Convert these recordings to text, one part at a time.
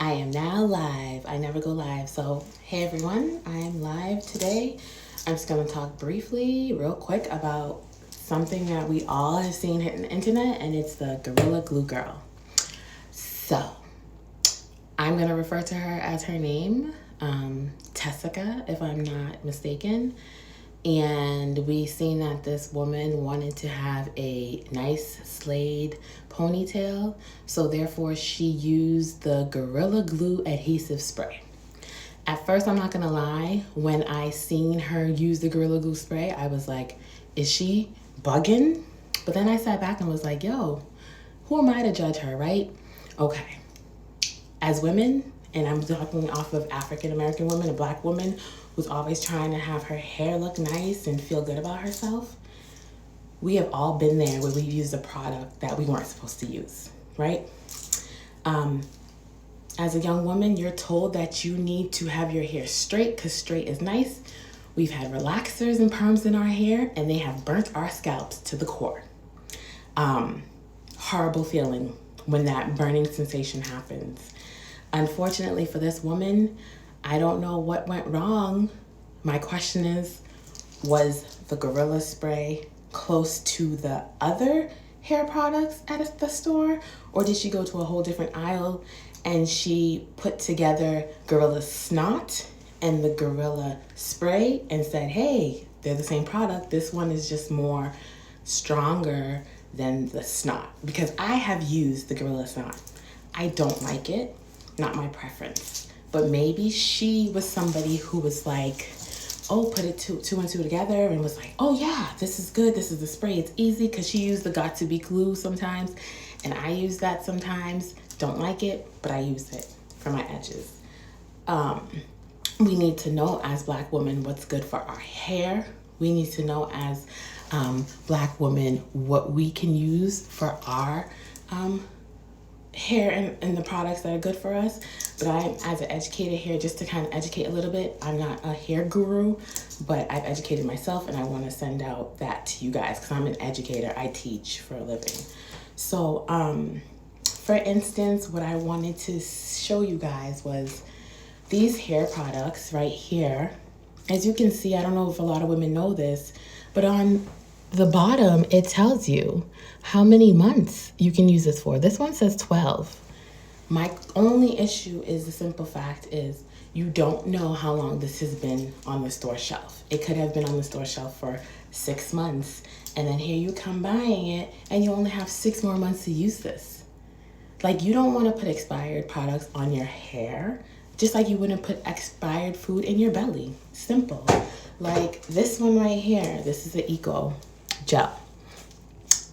I am now live. I never go live. So, hey everyone, I am live today. I'm just going to talk briefly, real quick, about something that we all have seen hitting the internet, and it's the Gorilla Glue Girl. So, I'm going to refer to her as her name, Tessica, if I'm not mistaken. And we seen that this woman wanted to have a nice slayed ponytail, so therefore she used the Gorilla Glue adhesive spray. At first, I'm not gonna lie, when I seen her use the Gorilla Glue spray, I was like, is she bugging? But then I sat back and was like, yo, who am I to judge her, right? Okay, as women, and I'm talking off of African American women, a black woman who's always trying to have her hair look nice and feel good about herself, we have all been there where we've used a product that we weren't supposed to use, right? As a young woman, you're told that you need to have your hair straight because straight is nice. We've had relaxers and perms in our hair, and they have burnt our scalps to the core. Horrible feeling when that burning sensation happens. Unfortunately for this woman, I don't know what went wrong. My question is, was the Gorilla Spray close to the other hair products at the store? Or did she go to a whole different aisle and she put together Gorilla Snot and the Gorilla Spray and said, hey, they're the same product. This one is just more stronger than the Snot. Because I have used the Gorilla Snot. I don't like it. Not my preference. But maybe she was somebody who was like, oh, put it two and two together and was like, oh yeah, this is good. This is the spray. It's easy, because she used the Got2b glue sometimes. And I use that sometimes. Don't like it, but I use it for my edges. We need to know as black women what's good for our hair. We need to know as black women what we can use for our hair and the products that are good for us. But I'm, as an educator here, just to kind of educate a little bit, I'm not a hair guru, but I've educated myself, and I want to send out that to you guys because I'm an educator. I teach for a living. So for instance, what I wanted to show you guys was these hair products right here. As you can see, I don't know if a lot of women know this, but on the bottom, it tells you how many months you can use this for. This one says 12. My only issue is the simple fact is you don't know how long this has been on the store shelf. It could have been on the store shelf for 6 months, and then here you come buying it, and you only have 6 more months to use this. Like, you don't want to put expired products on your hair, just like you wouldn't put expired food in your belly. Simple. Like this one right here, this is the Eco Gel.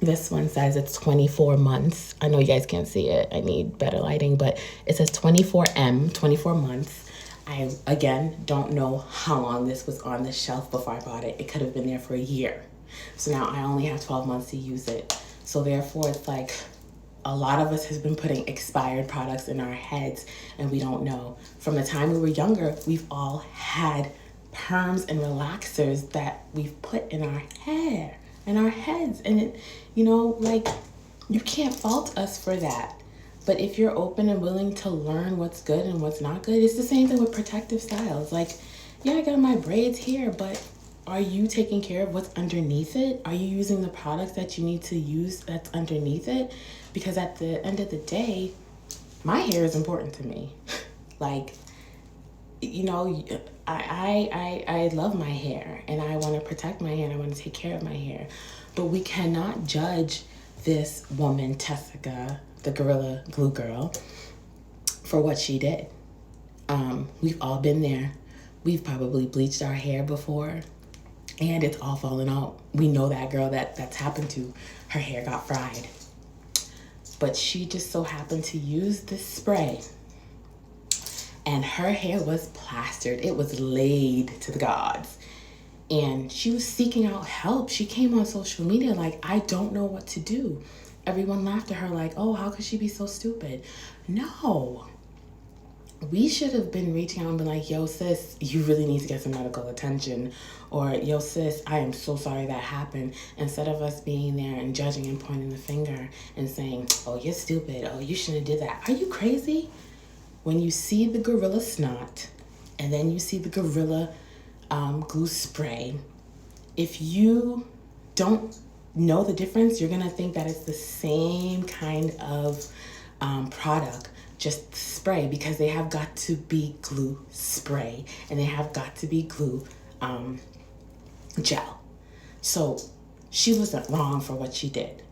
This one says it's 24 months. I know you guys can't see it. I need better lighting, but it says 24M, 24 months. I, again, don't know how long this was on the shelf before I bought it. It could have been there for a year. So now I only have 12 months to use it. So therefore, it's like a lot of us has been putting expired products in our heads, and we don't know. From the time we were younger, we've all had perms and relaxers that we've put in our hair and our heads, and it, you know, like, you can't fault us for that. But if you're open and willing to learn what's good and what's not good, it's the same thing with protective styles. Like, yeah, I got my braids here, but are you taking care of what's underneath it? Are you using the products that you need to use that's underneath it? Because at the end of the day, my hair is important to me. Like, you know, I love my hair, and I want to protect my hair, and I want to take care of my hair. But we cannot judge this woman, Tessica, the Gorilla Glue Girl, for what she did. We've all been there. We've probably bleached our hair before, and it's all falling out. We know that girl that's happened to. Her hair got fried. But she just so happened to use this spray, and her hair was plastered. It was laid to the gods. And she was seeking out help. She came on social media like, I don't know what to do. Everyone laughed at her like, oh, how could she be so stupid? No. We should have been reaching out and been like, yo, sis, you really need to get some medical attention. Or, yo, sis, I am so sorry that happened. Instead of us being there and judging and pointing the finger and saying, oh, you're stupid. Oh, you shouldn't have did that. Are you crazy? when you see the Gorilla Snot and then you see the Gorilla Glue Spray, if you don't know the difference, you're gonna think that it's the same kind of product, just spray, because they have got to be glue spray and they have got to be glue gel. So she wasn't wrong for what she did.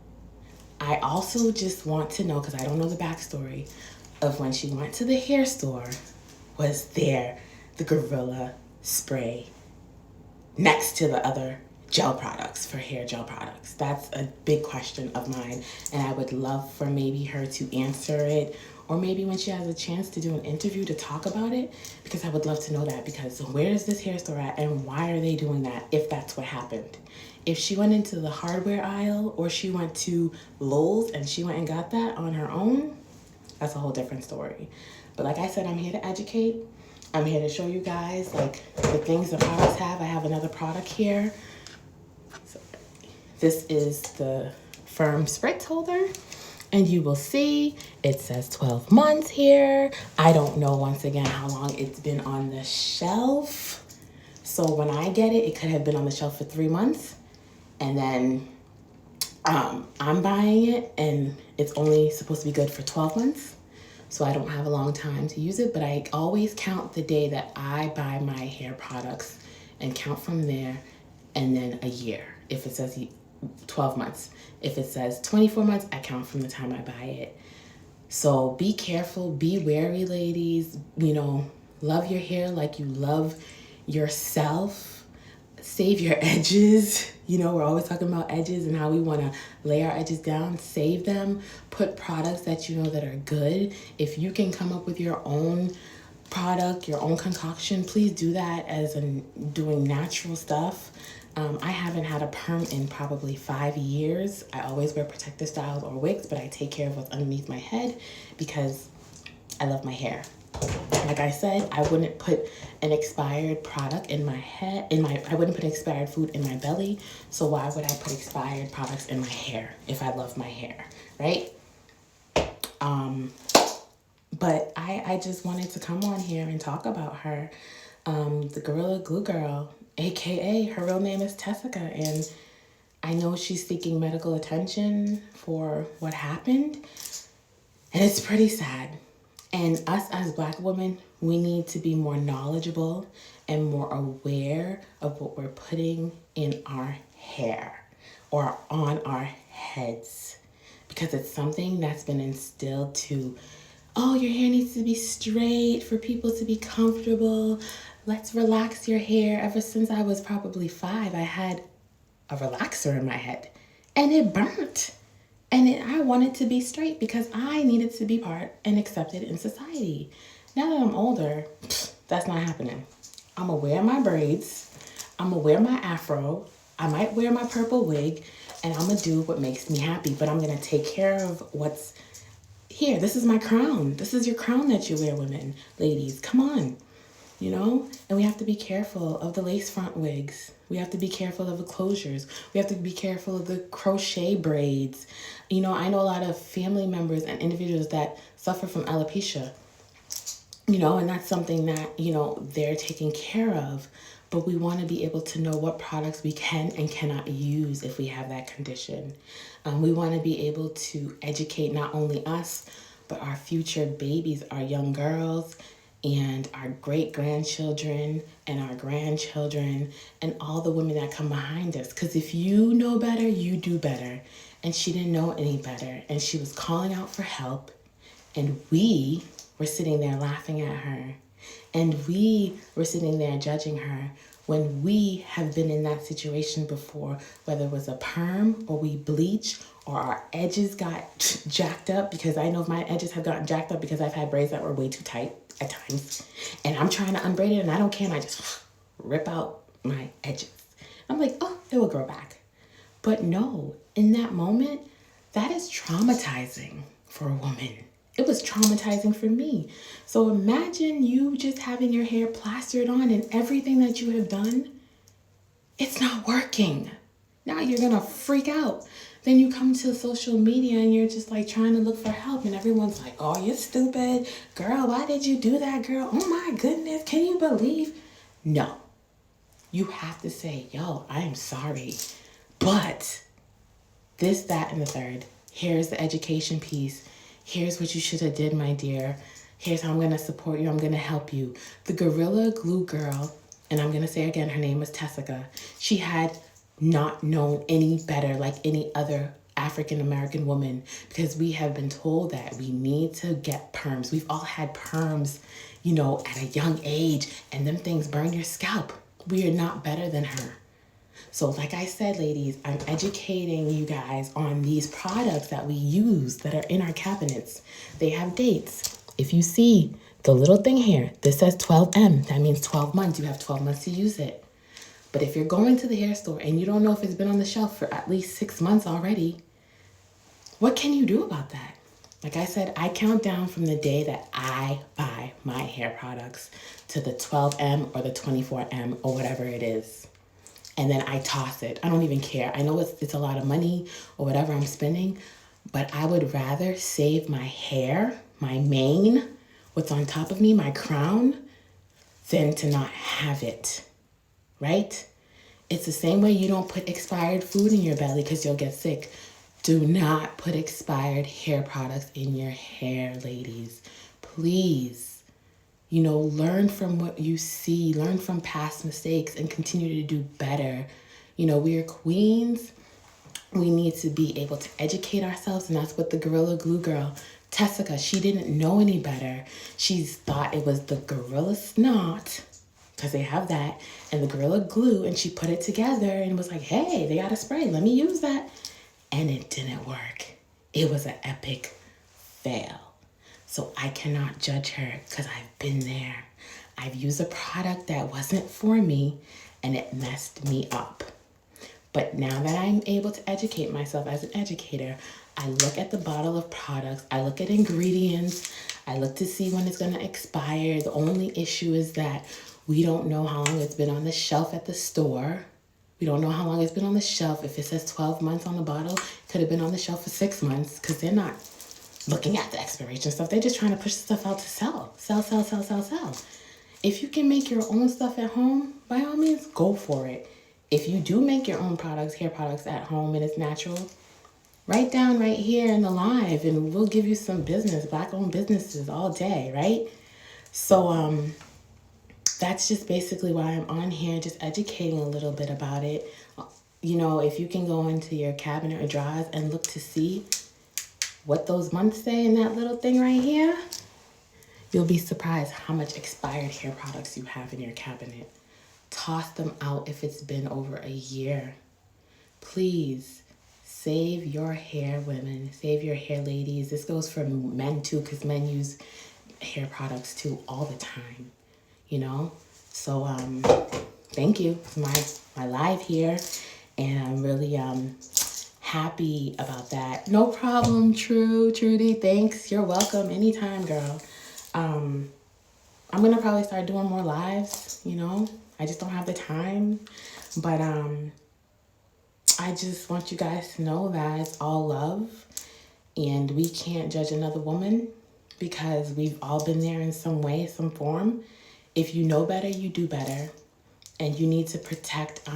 I also just want to know, because I don't know the backstory of when she went to the hair store, was there the Gorilla spray next to the other gel products, for hair gel products? That's a big question of mine, and I would love for maybe her to answer it, or maybe when she has a chance to do an interview to talk about it, because I would love to know that, because where is this hair store at and why are they doing that if that's what happened? If she went into the hardware aisle or she went to Lowe's and she went and got that on her own, that's a whole different story. But like I said, I'm here to educate. I'm here to show you guys like the things the products have. I have another product here. So this is the Firm Spritz holder. And you will see it says 12 months here. I don't know, once again, how long it's been on the shelf. So when I get it, it could have been on the shelf for 3 months. And then I'm buying it and it's only supposed to be good for 12 months. So I don't have a long time to use it, but I always count the day that I buy my hair products and count from there, and then a year. If it says 12 months. If it says 24 months, I count from the time I buy it. So be careful, be wary, ladies. You know, love your hair like you love yourself. Save your edges. You know, we're always talking about edges and how we want to lay our edges down. Save them. Put products that you know that are good. If you can come up with your own product, your own concoction, please do that, as in doing natural stuff. I haven't had a perm in probably 5 years. I always wear protective styles or wigs, but I take care of what's underneath my head because I love my hair. Like I said, I wouldn't put an expired product in my head, I wouldn't put expired food in my belly. So why would I put expired products in my hair if I love my hair, right? But I just wanted to come on here and talk about her, the Gorilla Glue Girl, AKA her real name is Tessica. And I know she's seeking medical attention for what happened. And it's pretty sad. And us as Black women, we need to be more knowledgeable and more aware of what we're putting in our hair or on our heads. Because it's something that's been instilled to, oh, your hair needs to be straight for people to be comfortable. Let's relax your hair. Ever since I was probably 5, I had a relaxer in my head and it burnt. And I wanted to be straight because I needed to be part and accepted in society. Now that I'm older, that's not happening. I'm gonna wear my braids. I'm gonna wear my afro. I might wear my purple wig, and I'm gonna do what makes me happy. But I'm gonna take care of what's here. This is my crown. This is your crown that you wear, women, ladies. Come on. You know, and we have to be careful of the lace front wigs. We have to be careful of the closures. We have to be careful of the crochet braids. You know, I know a lot of family members and individuals that suffer from alopecia, you know, and that's something that, you know, they're taking care of. But we want to be able to know what products we can and cannot use if we have that condition. We want to be able to educate not only us, but our future babies, our young girls, and our great-grandchildren and our grandchildren and all the women that come behind us. Because if you know better, you do better. And she didn't know any better. And she was calling out for help. And we were sitting there laughing at her. And we were sitting there judging her when we have been in that situation before, whether it was a perm or we bleach or our edges got jacked up, because I know my edges have gotten jacked up because I've had braids that were way too tight at times. And I'm trying to unbraid it and I don't care, and I just rip out my edges. I'm like, oh, it will grow back. But no, in that moment, that is traumatizing for a woman. It was traumatizing for me. So imagine you just having your hair plastered on and everything that you have done, it's not working. Now you're gonna freak out Then you come to social media and you're just like trying to look for help, and everyone's like, oh, you're stupid. Girl, why did you do that, girl? Oh my goodness, can you believe? No. You have to say, yo, I am sorry. But this, that, and the third. Here's the education piece. Here's what you should have did, my dear. Here's how I'm going to support you. I'm going to help you. The Gorilla Glue girl, and I'm going to say again, her name was Tessica. She had not known any better like any other African-American woman, because we have been told that we need to get perms. We've all had perms, you know, at a young age, and them things burn your scalp. We are not better than her. So like I said, ladies, I'm educating you guys on these products that we use that are in our cabinets. They have dates. If you see the little thing here, this says 12M. That means 12 months. You have 12 months to use it. But if you're going to the hair store and you don't know if it's been on the shelf for at least 6 months already, what can you do about that? Like I said, I count down from the day that I buy my hair products to the 12M or the 24M or whatever it is. And then I toss it. I don't even care. I know it's a lot of money or whatever I'm spending, but I would rather save my hair, my mane, what's on top of me, my crown, than to not have it, right? It's the same way you don't put expired food in your belly because you'll get sick. Do not put expired hair products in your hair, ladies. Please. You know, learn from what you see, learn from past mistakes, and continue to do better. You know, we are queens. We need to be able to educate ourselves, and that's what the Gorilla Glue girl, Tessica, she didn't know any better. She thought it was the Gorilla Snot, because they have that, and the Gorilla Glue, and she put it together and was like, hey, they got a spray, let me use that. And it didn't work. It was an epic fail. So I cannot judge her because I've been there. I've used a product that wasn't for me and it messed me up. But now that I'm able to educate myself as an educator, I look at the bottle of products, I look at ingredients, I look to see when it's going to expire. The only issue is that we don't know how long it's been on the shelf at the store. We don't know how long it's been on the shelf. If it says 12 months on the bottle, it could have been on the shelf for 6 months because they're not looking at the expiration stuff. They're just trying to push stuff out to sell. Sell. If you can make your own stuff at home, by all means, go for it. If you do make your own products, hair products at home and it's natural, write down right here in the live and we'll give you some business, Black-owned businesses all day, right? So that's just basically why I'm on here, just educating a little bit about it. You know, if you can go into your cabinet or drawers and look to see what those months say in that little thing right here, you'll be surprised how much expired hair products you have in your cabinet. Toss them out if it's been over a year. Please save your hair, women. Save your hair, ladies. This goes for men too, because men use hair products too all the time, you know? So thank you for my live here, and I'm really happy about that. No problem, Trudy. Thanks. You're welcome. Anytime, girl. I'm gonna probably start doing more lives, you know. I just don't have the time. But I just want you guys to know that it's all love, and we can't judge another woman because we've all been there in some way, some form. If you know better, you do better. And you need to protect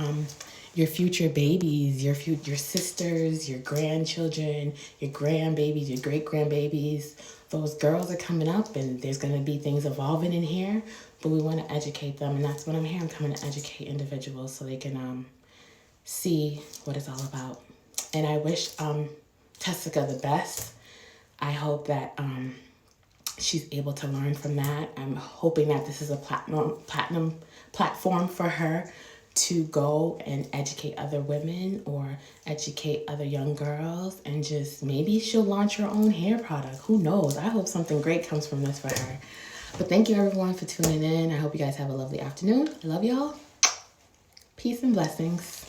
your future babies, your sisters, your grandchildren, your grandbabies, your great-grandbabies. Those girls are coming up and there's going to be things evolving in here, but we want to educate them, and that's what I'm here. I'm coming to educate individuals so they can see what it's all about. And I wish Tessica the best. I hope that she's able to learn from that. I'm hoping that this is a platinum platform for her to go and educate other women or educate other young girls, and just maybe she'll launch her own hair product. Who knows? I hope something great comes from this for her. But thank you everyone for tuning in. I hope you guys have a lovely afternoon. I love y'all. Peace and blessings.